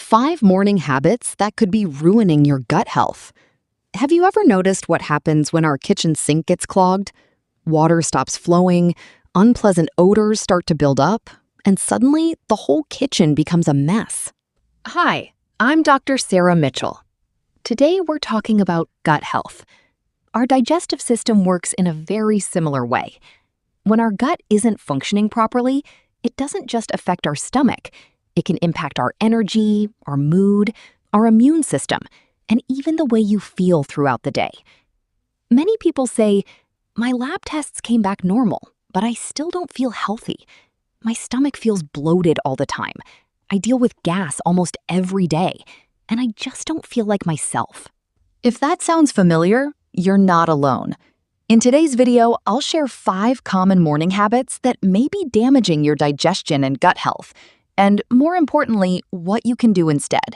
5 morning habits that could be ruining your gut health. Have you ever noticed what happens when our kitchen sink gets clogged? Water stops flowing, unpleasant odors start to build up, and suddenly the whole kitchen becomes a mess. Hi, I'm Dr. Sarah Mitchell. Today we're talking about gut health. Our digestive system works in a very similar way. When our gut isn't functioning properly, it doesn't just affect our stomach. It can impact our energy, our mood, our immune system, and even the way you feel throughout the day. Many people say, "My lab tests came back normal, but I still don't feel healthy. My stomach feels bloated all the time. I deal with gas almost every day, and I just don't feel like myself." If that sounds familiar, you're not alone. In today's video, I'll share 5 common morning habits that may be damaging your digestion and gut health, and more importantly, what you can do instead.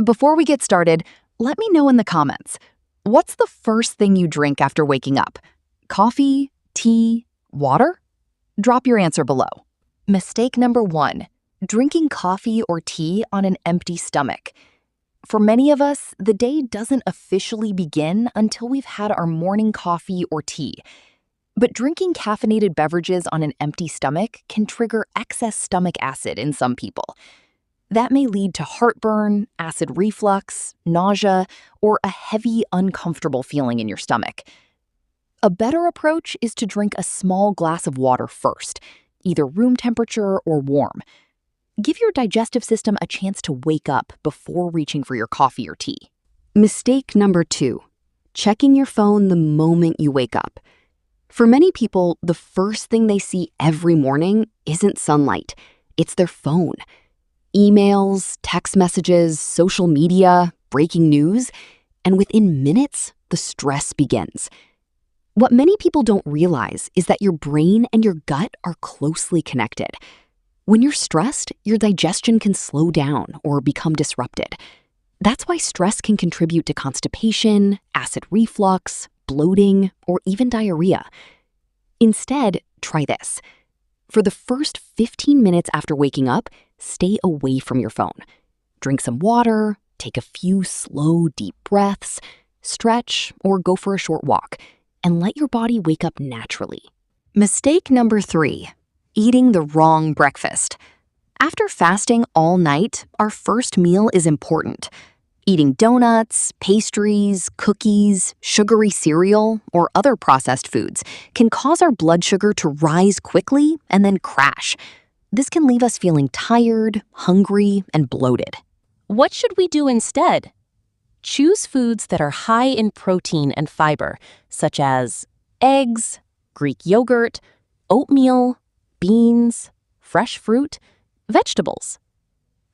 Before we get started, let me know in the comments, what's the first thing you drink after waking up? Coffee, tea, water? Drop your answer below. Mistake number 1, drinking coffee or tea on an empty stomach. For many of us, the day doesn't officially begin until we've had our morning coffee or tea. But drinking caffeinated beverages on an empty stomach can trigger excess stomach acid in some people. That may lead to heartburn, acid reflux, nausea, or a heavy, uncomfortable feeling in your stomach. A better approach is to drink a small glass of water first, either room temperature or warm. Give your digestive system a chance to wake up before reaching for your coffee or tea. Mistake number 2, checking your phone the moment you wake up. For many people, the first thing they see every morning isn't sunlight, it's their phone. Emails, text messages, social media, breaking news, and within minutes, the stress begins. What many people don't realize is that your brain and your gut are closely connected. When you're stressed, your digestion can slow down or become disrupted. That's why stress can contribute to constipation, acid reflux, bloating, or even diarrhea. Instead, try this. For the first 15 minutes after waking up, stay away from your phone. Drink some water, take a few slow, deep breaths, stretch, or go for a short walk, and let your body wake up naturally. Mistake number 3, eating the wrong breakfast. After fasting all night, our first meal is important. Eating donuts, pastries, cookies, sugary cereal, or other processed foods can cause our blood sugar to rise quickly and then crash. This can leave us feeling tired, hungry, and bloated. What should we do instead? Choose foods that are high in protein and fiber, such as eggs, Greek yogurt, oatmeal, beans, fresh fruit, vegetables.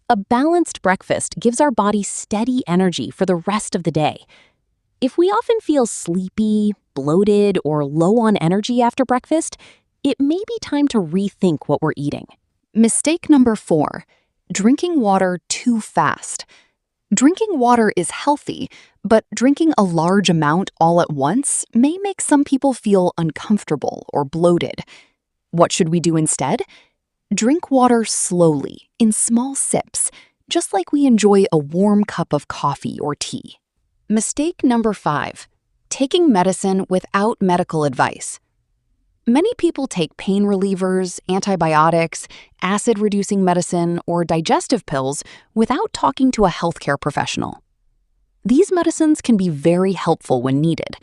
A balanced breakfast gives our body steady energy for the rest of the day. If we often feel sleepy, bloated, or low on energy after breakfast, it may be time to rethink what we're eating. Mistake number 4, drinking water too fast. Drinking water is healthy, but drinking a large amount all at once may make some people feel uncomfortable or bloated. What should we do instead? Drink water slowly, in small sips, just like we enjoy a warm cup of coffee or tea. Mistake number 5, taking medicine without medical advice. Many people take pain relievers, antibiotics, acid-reducing medicine, or digestive pills without talking to a healthcare professional. These medicines can be very helpful when needed,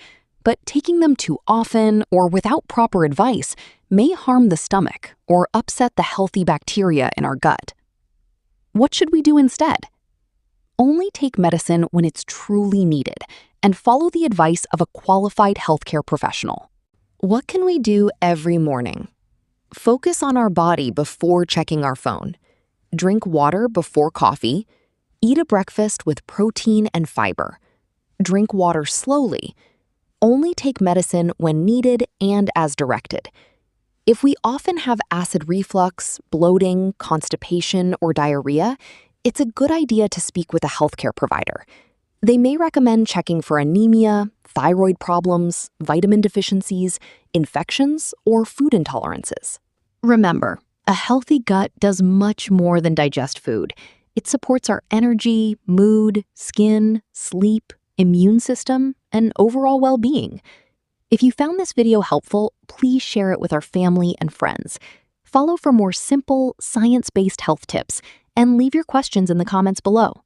but taking them too often or without proper advice may harm the stomach or upset the healthy bacteria in our gut. What should we do instead? Only take medicine when it's truly needed and follow the advice of a qualified healthcare professional. What can we do every morning? Focus on our body before checking our phone. Drink water before coffee. Eat a breakfast with protein and fiber. Drink water slowly. Only take medicine when needed and as directed. If we often have acid reflux, bloating, constipation, or diarrhea, it's a good idea to speak with a healthcare provider. They may recommend checking for anemia, thyroid problems, vitamin deficiencies, infections, or food intolerances. Remember, a healthy gut does much more than digest food. It supports our energy, mood, skin, sleep, immune system, and overall well-being. If you found this video helpful, please share it with our family and friends. Follow for more simple, science-based health tips, and leave your questions in the comments below.